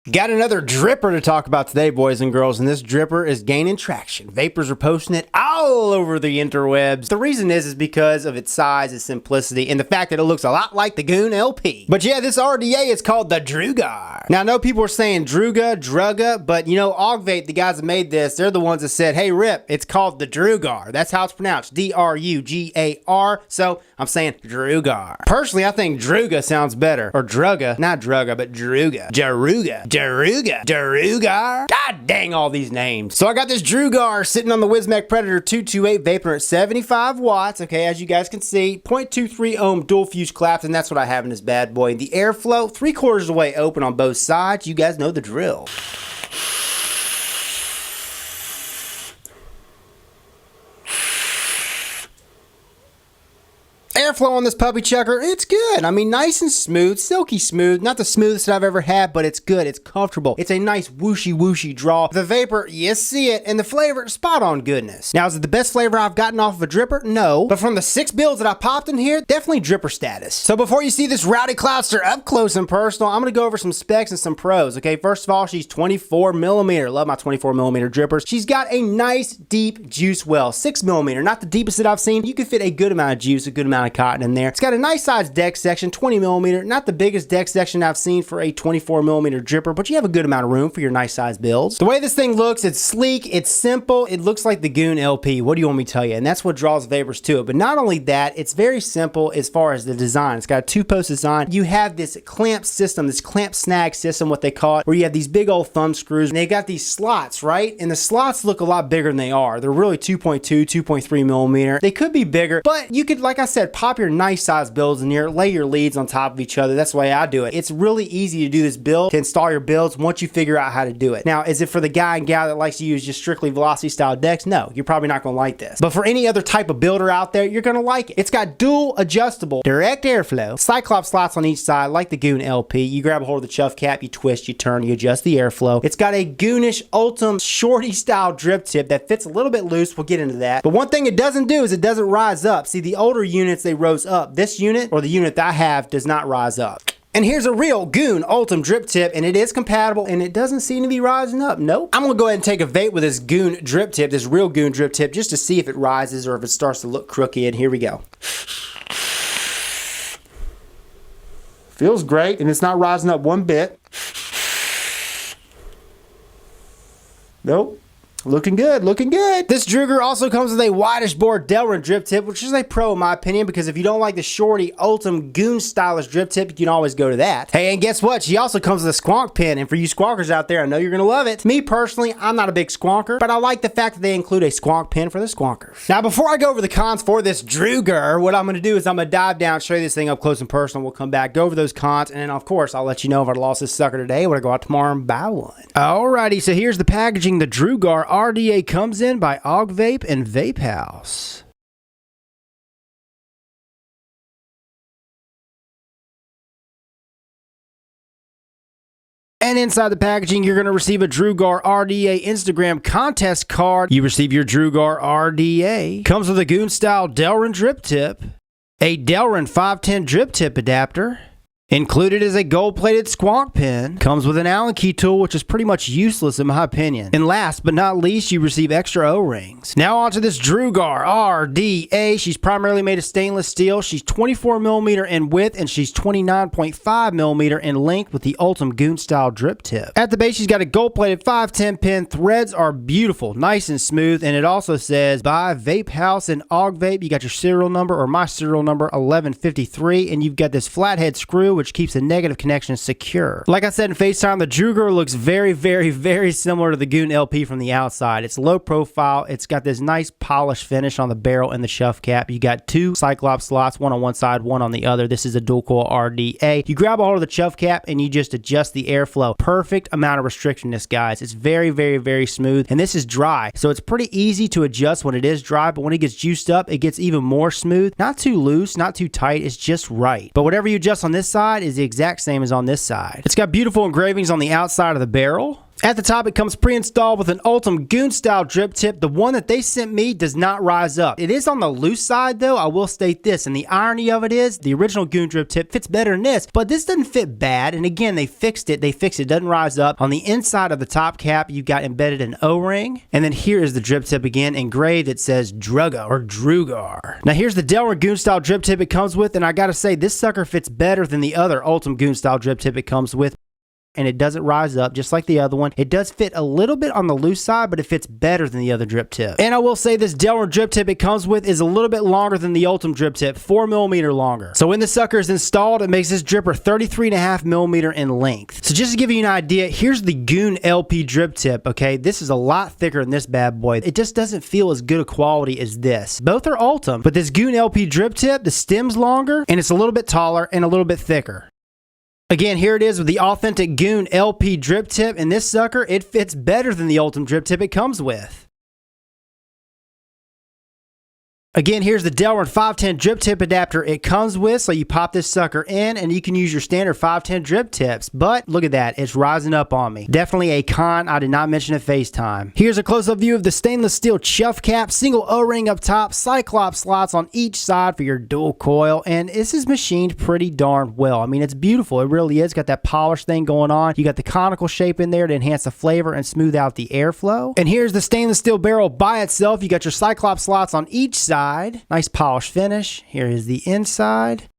Got another dripper to talk about today, boys and girls, and this dripper is gaining traction. Vapors are posting it all over the interwebs. The reason is because of its size, its simplicity, and the fact that it looks a lot like the Goon LP. But yeah, this RDA is called the DRUGA. Now, I know people are saying DRUGA, but you know, Vape, the guys that made this, they're the ones that said, hey, Rip, it's called the DRUGA. That's how it's pronounced, D-R-U-G-A-R. So I'm saying DRUGA. Personally, I think DRUGA sounds better. Or DRUGA, not DRUGA, but DRUGA. DRUGA. God dang all these names. So I got this DRUGA sitting on the Wismac Predator 228 vapor at 75 watts. Okay, as you guys can see, 0.23 ohm dual fuse claps, and that's what I have in this bad boy. The airflow, 3/4 of the way open on both sides. You guys know the drill. Airflow on this puppy chucker, it's good. I mean, nice and smooth, silky smooth. Not the smoothest that I've ever had, but it's good. It's comfortable. It's a nice whooshy draw. The vapor, you see it, and the flavor, spot on goodness. Now, is it the best flavor I've gotten off of a dripper? No. But from the 6 builds that I popped in here, definitely dripper status. So before you see this rowdy cloudster up close and personal, I'm gonna go over some specs and some pros. Okay, first of all, she's 24 millimeter. Love my 24 millimeter drippers. She's got a nice deep juice well, 6 millimeter. Not the deepest that I've seen. You can fit a good amount of juice, a good amount of cotton in there. It's got a nice sized deck section, 20 millimeter. Not the biggest deck section I've seen for a 24 millimeter dripper, but you have a good amount of room for your nice sized builds. The way this thing looks, it's sleek, it's simple, it looks like the Goon LP. What do you want me to tell you? And that's what draws vapors to it. But not only that, it's very simple as far as the design. It's got a 2-post design. You have this clamp system, this clamp snag system, what they call it, where you have these big old thumb screws, and they got these slots, right? And the slots look a lot bigger than they are. They're really 2.2, 2.3 millimeter. They could be bigger, but you could, like I said, pop your nice size builds in here, lay your leads on top of each other. That's the way I do it. It's really easy to do this build, to install your builds once you figure out how to do it. Now, is it for the guy and gal that likes to use just strictly velocity style decks? No, you're probably not going to like this. But for any other type of builder out there, you're going to like it. It's got dual adjustable direct airflow, Cyclops slots on each side like the Goon LP. You grab a hold of the chuff cap, you twist, you turn, you adjust the airflow. It's got a Goonish Ultim shorty style drip tip that fits a little bit loose. We'll get into that. But one thing it doesn't do is it doesn't rise up. See, the older units, they rose up. This unit, or the unit that I have, does not rise up. And here's a real Goon Ultim drip tip, and it is compatible, and it doesn't seem to be rising up. Nope. I'm gonna go ahead and take a vape with this Goon drip tip, this real Goon drip tip, just to see if it rises or if it starts to look crooked. Here we go. Feels great, and it's not rising up one bit. Nope. Looking good, looking good. This DRUGA also comes with a whitish bore Delrin drip tip, which is a pro in my opinion, because if you don't like the shorty Ultim Goon stylish drip tip, you can always go to that. Hey, and guess what? She also comes with a squonk pin, and for you squonkers out there, I know you're gonna love it. Me personally, I'm not a big squonker, but I like the fact that they include a squonk pin for the squonkers. Now, before I go over the cons for this DRUGA, what I'm gonna do is I'm gonna dive down, show you this thing up close and personal. We'll come back, go over those cons, and then of course, I'll let you know if I lost this sucker today, when I go out tomorrow and buy one. Alrighty, so here's the packaging. The DRUGA RDA comes in by Vape and Vape House. And inside the packaging, you're going to receive a DRUGA RDA Instagram contest card. You receive your DRUGA RDA. Comes with a Goon style Delrin drip tip, a Delrin 510 drip tip adapter. Included is a gold-plated squonk pin. Comes with an Allen key tool, which is pretty much useless in my opinion. And last but not least, you receive extra O-rings. Now onto this DRUGA RDA. She's primarily made of stainless steel. She's 24 millimeter in width, and she's 29.5 millimeter in length with the Ultim Goon style drip tip. At the base, she's got a gold-plated 510 pin. Threads are beautiful, nice and smooth, and it also says by Vape House and Vape. You got your serial number, or my serial number, 1153, and you've got this flathead screw, which keeps the negative connection secure. Like I said in FaceTime, the DRUGA looks very similar to the Goon LP from the outside. It's low profile. It's got this nice polished finish on the barrel and the chuff cap. You got 2 Cyclops slots, one on one side, one on the other. This is a dual coil RDA. You grab a hold of the chuff cap and you just adjust the airflow. Perfect amount of restrictionness, guys. It's very smooth, and this is dry, so it's pretty easy to adjust when it is dry, but when it gets juiced up, it gets even more smooth. Not too loose, not too tight. It's just right. But whatever you adjust on this side is the exact same as on this side. It's got beautiful engravings on the outside of the barrel. At the top, it comes pre-installed with an Ultim Goon style drip tip. The one that they sent me does not rise up. It is on the loose side though, I will state this, and the irony of it is the original Goon drip tip fits better than this, but this doesn't fit bad, and again, they fixed it. It doesn't rise up. On the inside of the top cap, you've got embedded an O-ring, and then here is the drip tip again, engraved. It says DRUGA. Now here's the Delrin Goon style drip tip it comes with, and I gotta say, this sucker fits better than the other Ultim Goon style drip tip it comes with. And it doesn't rise up just like the other one. It does fit a little bit on the loose side, but it fits better than the other drip tip. And I will say this Delrin drip tip it comes with is a little bit longer than the Ultim drip tip, 4mm longer. So when the sucker is installed, it makes this dripper 33.5mm in length. So just to give you an idea, here's the Goon LP drip tip, okay? This is a lot thicker than this bad boy. It just doesn't feel as good a quality as this. Both are Ultim, but this Goon LP drip tip, the stem's longer, and it's a little bit taller and a little bit thicker. Again, here it is with the authentic Goon LP drip tip, and this sucker, it fits better than the Ultim drip tip it comes with. Again, here's the Delrin 510 drip tip adapter it comes with, so you pop this sucker in and you can use your standard 510 drip tips, but look at that, it's rising up on me. Definitely a con I did not mention at FaceTime. Here's a close-up view of the stainless steel chuff cap, single O-ring up top, Cyclops slots on each side for your dual coil, and this is machined pretty darn well. I mean, it's beautiful, it really is. Got that polish thing going on. You got the conical shape in there to enhance the flavor and smooth out the airflow. And here's the stainless steel barrel by itself. You got your Cyclops slots on each side. Nice polished finish. Here is the inside.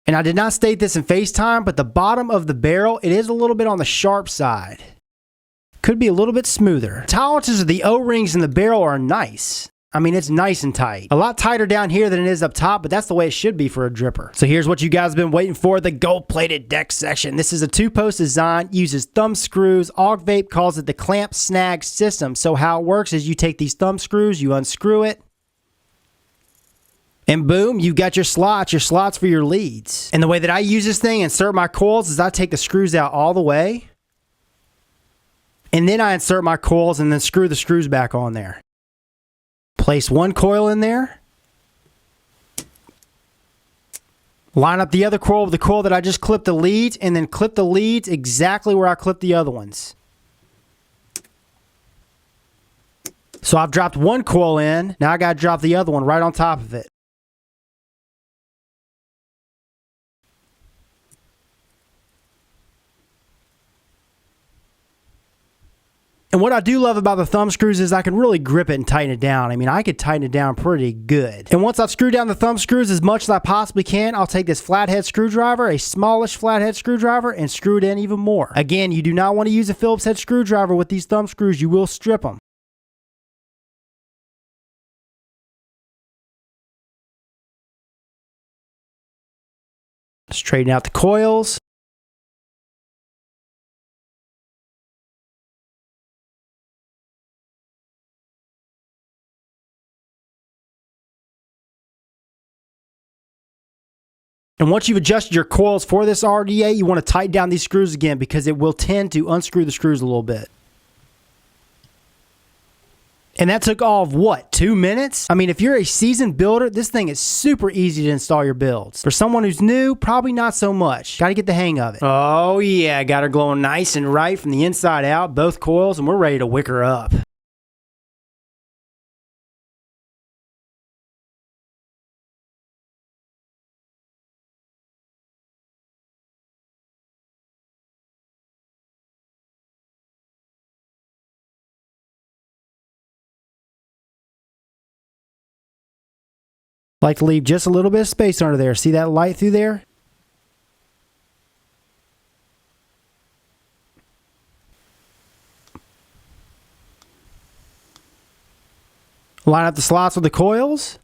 And I did not state this in FaceTime, but the bottom of the barrel, it is a little bit on the sharp side. Could be a little bit smoother. Tolerances of the O-rings in the barrel are nice. I mean, it's nice and tight. A lot tighter down here than it is up top, but that's the way it should be for a dripper. So here's what you guys have been waiting for, the gold-plated deck section. This is a two-post design, uses thumb screws. Vape calls it the clamp snag system. So how it works is you take these thumb screws, you unscrew it, and boom, you've got your slots for your leads. And the way that I use this thing, insert my coils, is I take the screws out all the way, and then I insert my coils and then screw the screws back on there. Place one coil in there. Line up the other coil with the coil that I just clipped the leads, and then clip the leads exactly where I clipped the other ones. So I've dropped one coil in. Now I got to drop the other one right on top of it. And what I do love about the thumb screws is I can really grip it and tighten it down. I mean, I could tighten it down pretty good. And once I've screwed down the thumb screws as much as I possibly can, I'll take this flathead screwdriver, a smallish flathead screwdriver, and screw it in even more. Again, you do not want to use a Phillips head screwdriver with these thumb screws. You will strip them. Straighten out the coils. And once you've adjusted your coils for this RDA, you want to tighten down these screws again because it will tend to unscrew the screws a little bit. And that took all of what, 2 minutes? I mean, if you're a seasoned builder, this thing is super easy to install your builds. For someone who's new, probably not so much. Got to get the hang of it. Oh yeah, got her glowing nice and right from the inside out, both coils, and we're ready to wick her up. Like to leave just a little bit of space under there. See that light through there? Line up the slots with the coils.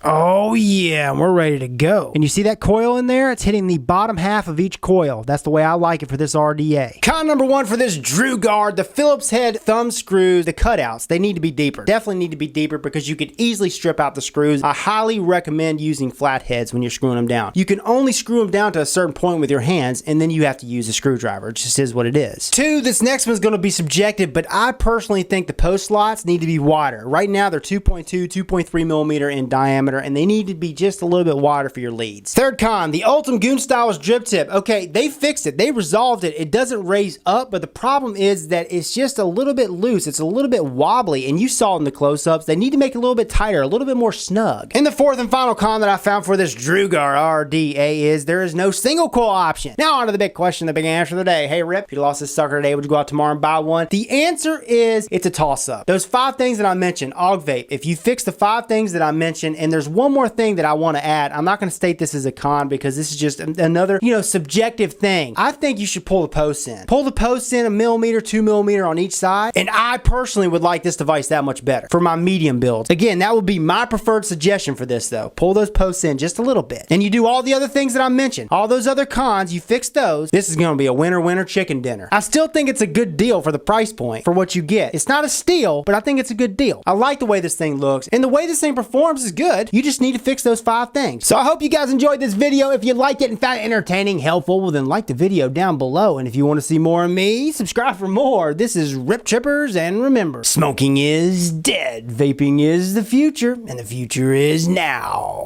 Oh yeah, we're ready to go. And you see that coil in there? It's hitting the bottom half of each coil. That's the way I like it for this RDA. Con number one for this DRUGA, the Phillips head thumb screws, the cutouts, they need to be deeper. Definitely need to be deeper because you could easily strip out the screws. I highly recommend using flat heads when you're screwing them down. You can only screw them down to a certain point with your hands, and then you have to use a screwdriver. It just is what it is. Two, this next one's going to be subjective, but I personally think the post slots need to be wider. Right now they're 2.2, 2.3 millimeter in diameter. diameter, and they need to be just a little bit wider for your leads. Third con, the Ultim Goon Styles drip tip. Okay, they fixed it. They resolved it. It doesn't raise up, but the problem is that it's just a little bit loose. It's a little bit wobbly, and you saw in the close-ups, they need to make it a little bit tighter, a little bit more snug. And the fourth and final con that I found for this DRUGA RDA is there is no single coil option. Now on to the big question, the big answer of the day. Hey Rip, if you lost this sucker today, would you go out tomorrow and buy one? The answer is it's a toss-up. Those 5 things that I mentioned, AUG vape, if you fix the 5 things that I mentioned, and there's one more thing that I want to add, I'm not going to state this as a con because this is just another, subjective thing. I think you should pull the posts in. Pull the posts in 1 millimeter, 2 millimeter on each side, and I personally would like this device that much better for my medium builds. Again, that would be my preferred suggestion for this though. Pull those posts in just a little bit. And you do all the other things that I mentioned. All those other cons, you fix those. This is going to be a winner chicken dinner. I still think it's a good deal for the price point for what you get. It's not a steal, but I think it's a good deal. I like the way this thing looks, and the way this thing performs is good. You just need to fix those 5 things. So I hope you guys enjoyed this video. If you liked it and found it entertaining, helpful, well then like the video down below. And if you want to see more of me, subscribe for more. This is Rip Trippers, and remember, smoking is dead, vaping is the future, and the future is now.